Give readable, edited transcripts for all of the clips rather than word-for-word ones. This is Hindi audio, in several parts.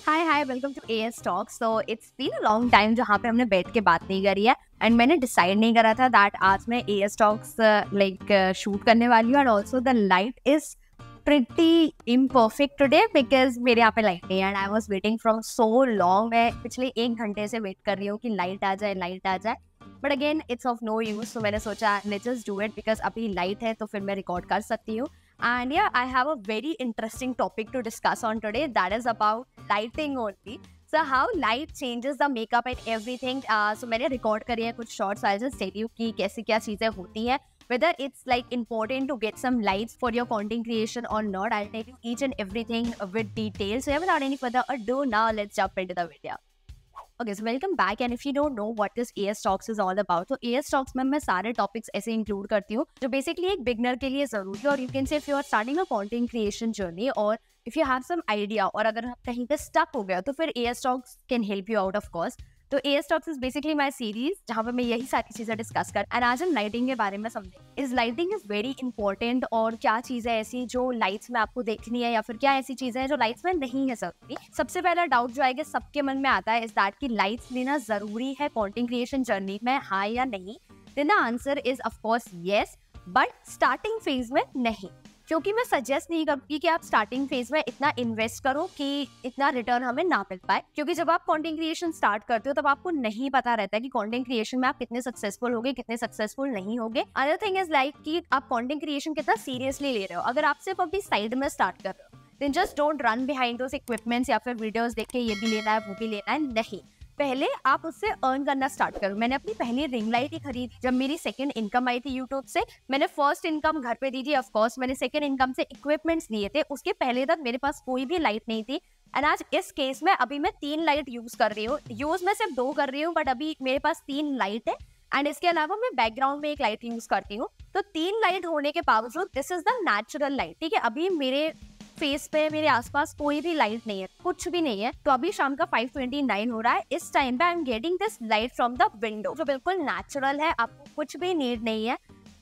Hi hi welcome to AS talk. So it's been a long time जहाँ पे हमने बैठ के बात नहीं करी है एंड मैंने डिसाइड नहीं करा था दैट आज मैं एएस टॉक्स शूट करने वाली हूँ and also the light is pretty imperfect today because मेरे यहाँ पे लाइट नहीं है and I was waiting from so long. मैं पिछले 1 घंटे से वेट कर रही हूँ कि लाइट आ जाए but again it's of no use. So मैंने सोचा let's just do it because अभी लाइट है तो फिर मैं रिकॉर्ड कर सकती हूँ। And yeah, I have a very interesting topic to discuss on today that is about lighting only. So how light changes the makeup and everything. So मैंने record करी है कुछ shorts. I'll just tell you कि कैसी क्या चीज़ें होती हैं. Whether it's like important to get some lights for your content creation or not. I'll tell you each and everything with details. So without any further ado, now let's jump into the video. Okay, so welcome back and if you don't know what this AS Talks is all about, तो AS Talks में मैं सारे topics ऐसे include करती हूँ जो basically एक beginner के लिए ज़रूरी है और you can say if you are starting a content creation journey और if you have some idea और अगर आप कहीं पे stuck हो गया तो फिर AS Talks can help you out of course. तो AS Talks is basically my series जहाँ पे मैं यही सारी चीजें डिस्कस कर एंड आज हम लाइटिंग के बारे में समझें। इस लाइटिंग इज वेरी इंपॉर्टेंट और क्या चीजें ऐसी जो लाइट्स में आपको देखनी है या फिर क्या ऐसी चीजें हैं जो लाइट्स में नहीं है जरूरी। सबसे पहला डाउट जो आएगा सबके मन में आता है इज दैट कि लाइट्स लेना जरूरी है कंटेंट क्रिएशन जर्नी में, हाँ या नहीं। Then the answer is of course yes, but starting phase में नहीं, क्योंकि मैं सजेस्ट नहीं करूँगी कि आप स्टार्टिंग फेज में इतना इन्वेस्ट करो कि इतना रिटर्न हमें ना मिल पाए। क्योंकि जब आप कंटेंट क्रिएशन स्टार्ट करते हो तब आपको नहीं पता रहता है कि कंटेंट क्रिएशन में आप कितने सक्सेसफुल होगे कितने सक्सेसफुल नहीं होगे। अदर थिंग इज लाइक कि आप कंटेंट क्रिएशन कितना सीरियसली ले रहे हो। अगर आप सिर्फ अपनी साइड में स्टार्ट कर रहे हो then just don't run behind those equipments या फिर वीडियोस देख के ये भी लेना है वो भी लेना है, नहीं। पहले आप उससे अर्न करना स्टार्ट करो। मैंने अपनी पहली रिंग लाइट ही खरीदी जब मेरी सेकंड इनकम आई थी यूट्यूब से। मैंने फर्स्ट इनकम घर पे दी थी, ऑफ कोर्स मैंने सेकंड इनकम से इक्विपमेंट्स लिए थे। उसके पहले तक मेरे पास कोई भी लाइट नहीं थी एंड आज इस केस में अभी मैं 3 लाइट यूज कर रही हूँ। यूज मैं सिर्फ 2 कर रही हूँ बट अभी मेरे पास 3 लाइट है एंड इसके अलावा मैं बैकग्राउंड में एक लाइट यूज करती हूँ। तो 3 लाइट होने के बावजूद this is the natural light, ठीक है। अभी मेरे फेस पे मेरे आसपास कोई भी लाइट नहीं है, कुछ भी नहीं है। तो अभी शाम का 5:29 हो रहा है। इस टाइम पे I am getting this light from the window जो बिल्कुल नेचुरल है, आपको कुछ भी नीड नहीं है।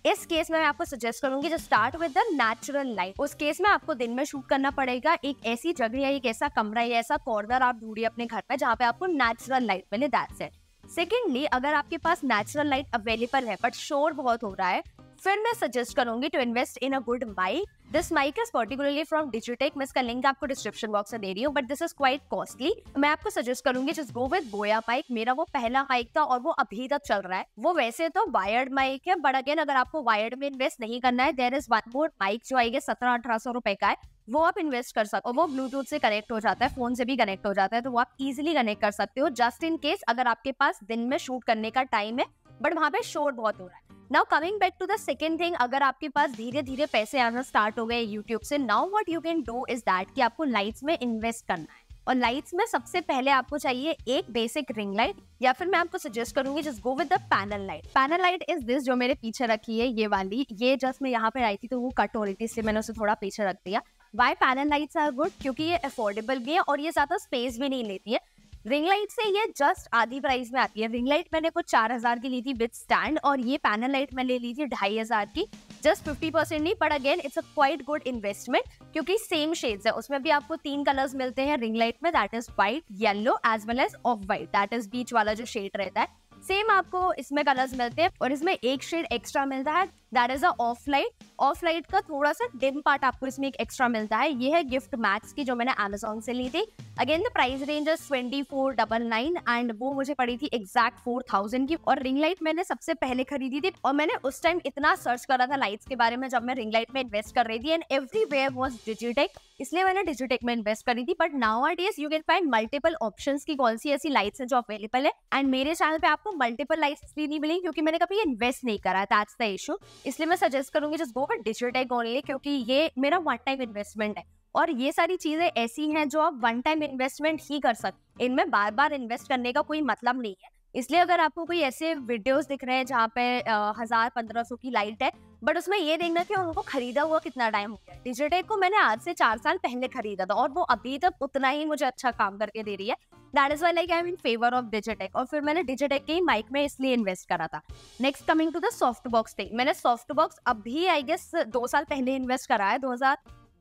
इस केस में मैं आपको सजेस्ट करूंगी जो start with the natural light. उस केस में आपको दिन में शूट करना पड़ेगा। एक ऐसी जगह या एक ऐसा कमरा या ऐसा कॉर्नर आप ढूंढिए अपने घर पे जहाँ पे आपको नेचुरल लाइट मिले, दैट्स इट। सेकेंडली, अगर आपके पास नेचुरल लाइट अवेलेबल है बट शोर बहुत हो रहा है, फिर मैं सजेस्ट करूंगी to invest in a good mic. This mic is particularly from Digitek. मैं इसका लिंक आपको डिस्क्रिप्शन बॉक्स में दे रही हूँ but this is quite costly. मैं आपको सजेस्ट करूंगी just go with Boya mic. मेरा वो पहला माइक था और वो अभी तक चल रहा है। वो वैसे तो वायर्ड माइक है बट अगेन अगर आपको वायर्ड में इन्वेस्ट नहीं करना है there is one more mic जो आएगा 1700-1800 रुपए का है, वो आप इन्वेस्ट कर सकते हो। वो ब्लूटूथ से कनेक्ट हो जाता है, फोन से भी कनेक्ट हो जाता है, तो वो आप इजिली कनेक्ट कर सकते हो जस्ट इन केस अगर आपके पास दिन में शूट करने का टाइम है बट वहां पे शोर बहुत हो रहा है। Now coming back to the second thing, अगर आपके पास धीरे धीरे पैसे आना स्टार्ट हो गए यूट्यूब से, now what you can do is that कि आपको लाइट्स में इन्वेस्ट करना है। और लाइट्स में सबसे पहले आपको चाहिए एक बेसिक रिंग लाइट या फिर मैं आपको सजेस्ट करूंगी just go with the panel light. Panel light is this जो मेरे पीछे रखी है, ये वाली। ये जस्ट मैं यहाँ पे आई थी तो वो कट हो रही थी इसलिए मैंने उसे थोड़ा पीछे रख दिया। Why panel lights are good? क्योंकि ये अफोर्डेबल भी है और ये ज्यादा स्पेस भी नहीं लेती है। रिंग लाइट से ये जस्ट आधी प्राइस में आती है। रिंग लाइट मैंने कुछ 4000 की ली थी विद स्टैंड और ये पैनल लाइट मैं ले ली थी 2500 की, जस्ट 50% नहीं, but again it's a quite good investment क्योंकि सेम शेड्स है। उसमें भी आपको 3 कलर्स मिलते हैं रिंग लाइट में, that is white, yellow as well as off white, that is बीच वाला जो शेड रहता है। सेम आपको इसमें कलर्स मिलते हैं और इसमें एक शेड एक्स्ट्रा मिलता है, that is a of light. Of light का थोड़ा सा डिम पार्ट आपको इसमें एक एक्स्ट्रा मिलता है। ये है गिफ्ट मैक्स की जो मैंने Amazon से ली थी। Again the price range is 2499 and वो मुझे पड़ी थी एग्जैक्ट 4000 की। और रिंग लाइट मैंने सबसे पहले खरीदी थी और मैंने उस टाइम इतना सर्च करा था लाइट्स के बारे में जब मैं रिंग लाइट में इन्वेस्ट कर रही थी एंड एवरीवेयर वाज डिजिटेक, इसलिए मैंने डिजिटेक में इन्वेस्ट करी थी। But nowadays you can find multiple options की कौन सी ऐसी लाइट्स हैं जो अवेलेबल है एंड मेरे चैनल पे आपको मल्टीपल लाइट्स इसलिए नहीं मिलेंगी क्योंकि मैंने कभी इन्वेस्ट नहीं करा, दैट्स द इशू। इसलिए मैं सजेस्ट करूंगी just go with Digitek only क्योंकि ये मेरा वन टाइम इन्वेस्टमेंट है और ये सारी चीजें ऐसी हैं जो आप वन टाइम इन्वेस्टमेंट ही कर सकते। इनमें बार बार इन्वेस्ट करने का कोई मतलब नहीं है। इसलिए अगर आपको कोई ऐसे वीडियोस दिख रहे हैं जहाँ पे 1000-1500 की लाइट है बट उसमें ये देखना कि उनको खरीदा हुआ कितना टाइम हो गया। डिजिटेक को मैंने आज से 4 साल पहले खरीदा था और वो अभी तक उतना ही मुझे अच्छा काम करके दे रही है। That is why like I am in favour of Digitek. और फिर मैंने डिजिटेक के ही माइक में इसलिए इन्वेस्ट करा था। Next coming to the soft box thing, मैंने सॉफ्ट बॉक्स अभी आई गेस 2 साल पहले इन्वेस्ट करा है,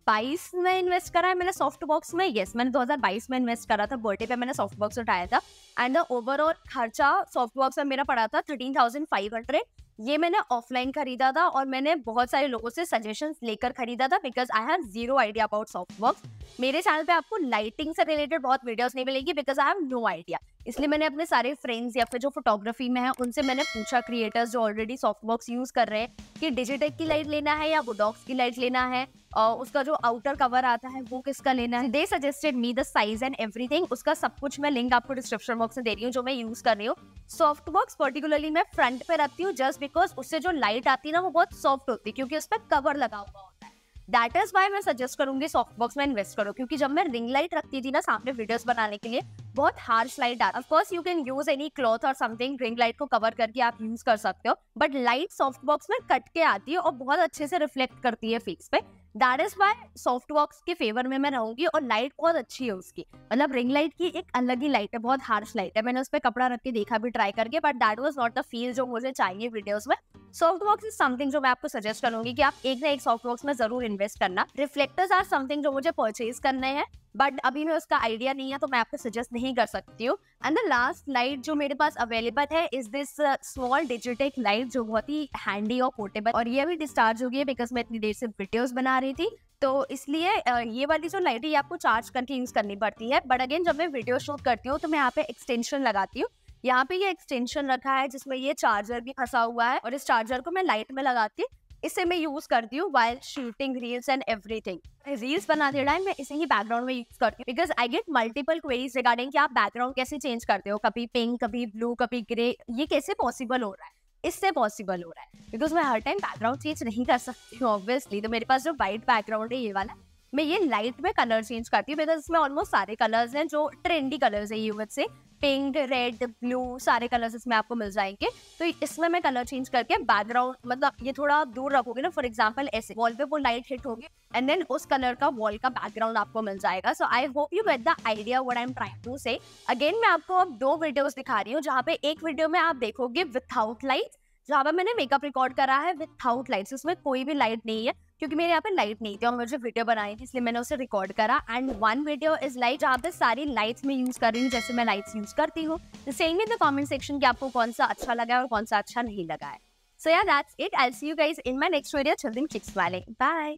2022 में इन्वेस्ट करा है मैंने सॉफ्ट बॉक्स में। यस, मैंने 2022 में इन्वेस्ट करा था, बर्थडे पे मैंने सॉफ्ट बॉक्स उठाया था। एंड द ओवरऑल खर्चा सॉफ्ट बॉक्स में मेरा पड़ा था 13,500। ये मैंने ऑफलाइन खरीदा था और मैंने बहुत सारे लोगों से सजेशंस लेकर खरीदा था, because I have zero idea about soft box. मेरे चैनल पे आपको लाइटिंग से रिलेटेड बहुत वीडियोस नहीं मिलेगी, because I have no idea. इसलिए मैंने अपने सारे फ्रेंड्स या फिर जो फोटोग्राफी में है उनसे मैंने पूछा, क्रिएटर्स जो ऑलरेडी सॉफ्ट बॉक्स यूज कर रहे हैं, कि डिजिटेक की लाइट लेना है या वोडॉक्स की लाइट लेना है, और उसका जो आउटर कवर आता है वो किसका लेना है। दे suggested me the size and everything. उसका सब कुछ मैं लिंक आपको डिस्क्रिप्शन बॉक्स में दे रही हूँ जो मैं यूज कर रही हूँ। सॉफ्ट बॉक्स पर्टिकुलरली मैं फ्रंट पे रखती हूँ जस्ट बिकॉज उससे जो लाइट आती है ना वो बहुत सॉफ्ट होती है, क्योंकि उस पर कवर लगा हुआ होता है। दैट इज वाई मैं सजेस्ट करूंगी सॉफ्ट बॉक्स में इन्वेस्ट करो, क्योंकि जब मैं रिंग लाइट रखती थी ना सामने वीडियोस बनाने के लिए, बहुत हार्श लाइट आता। Of course you can use any cloth और समथिंग, रिंग लाइट को कवर करके आप यूज कर सकते हो, बट लाइट सॉफ्ट बॉक्स में कट के आती है और बहुत अच्छे से रिफ्लेक्ट करती है फेस पे। That is why soft box के फेवर में मैं रहूंगी। और लाइट बहुत अच्छी है उसकी, मतलब रिंग लाइट की एक अलग ही लाइट है, बहुत हार्श लाइट है। मैंने उस पर कपड़ा रख के देखा भी ट्राई करके, but that was not the feel जो मुझे चाहिए वीडियोस में। सॉफ्ट बॉक्स इज समथिंग जो मैं आपको सजेस्ट करूंगी कि आप एक ना एक सॉफ्ट बॉक्स में जरूर इन्वेस्ट करना। रिफ्लेक्टर्स आर समथिंग जो मुझे परचेज करने हैं, बट अभी मैं उसका आइडिया नहीं है तो मैं आपको सजेस्ट नहीं कर सकती हूँ। एंड द लास्ट लाइट जो मेरे पास अवेलेबल है is this small Digitek light, जो बहुत ही हैंडी और पोर्टेबल, और ये अभी डिस्चार्ज हो गई है बिकॉज मैं इतनी देर से वीडियोस बना रही थी, तो इसलिए ये वाली जो लाइट है ये आपको चार्ज करके यूज करनी पड़ती है। बट अगेन जब मैं वीडियो शूट करती हूँ तो मैं यहाँ पे एक्सटेंशन लगाती हूँ। यहाँ पे ये एक्सटेंशन रखा है जिसमें ये चार्जर भी फंसा हुआ है, और इस चार्जर को मैं लाइट में लगाती इसे मैं यूज करती हूँ while shooting reels and everything. Reels बनाते टाइम मैं इसे ही बैकग्राउंड में यूज करती हूँ, because I get multiple queries regarding कि आप बैकग्राउंड कैसे चेंज करते हो, कभी पिंक कभी ब्लू कभी ग्रे, ये कैसे पॉसिबल हो रहा है। इससे पॉसिबल हो रहा है बिकॉज मैं हर टाइम बैकग्राउंड चेंज नहीं कर सकती हूँ ऑब्वियसली। तो मेरे पास जो व्हाइट बैकग्राउंड है ये वाला, मैं ये लाइट में कलर चेंज करती हूँ, बिकॉज इसमें ऑलमोस्ट सारे कलर्स हैं जो ट्रेंडी कलर्स है, यूज से पिंक रेड ब्लू सारे कलर्स इसमें आपको मिल जाएंगे। तो इसमें मैं कलर चेंज करके बैकग्राउंड, मतलब ये थोड़ा दूर रखोगे ना, फॉर एग्जांपल ऐसे वॉल पे वो लाइट हिट होगी एंड देन उस कलर का वॉल का बैकग्राउंड आपको मिल जाएगा। So I hope you get the idea what I am trying to say. Again मैं आपको अब 2 वीडियोस दिखा रही हूँ, जहाँ पे एक वीडियो में आप देखोगे विथआउट लाइट, जहाँ पे मैंने मेकअप रिकॉर्ड करा है विथआउट लाइट्स, उसमें कोई भी लाइट नहीं है क्योंकि मेरे यहाँ पे लाइट नहीं थी और मुझे वीडियो बनाई थी इसलिए मैंने उसे रिकॉर्ड करा। एंड 1 वीडियो इज लाइट जहाँ पे सारी लाइट्स में यूज कर रही हूँ जैसे मैं लाइट्स यूज करती हूँ। Same in the comment section कि आपको कौन सा अच्छा लगा है और कौन सा अच्छा नहीं लगा है। सो या that's it, I will see you guys in my next video. Till then keep smiling, bye.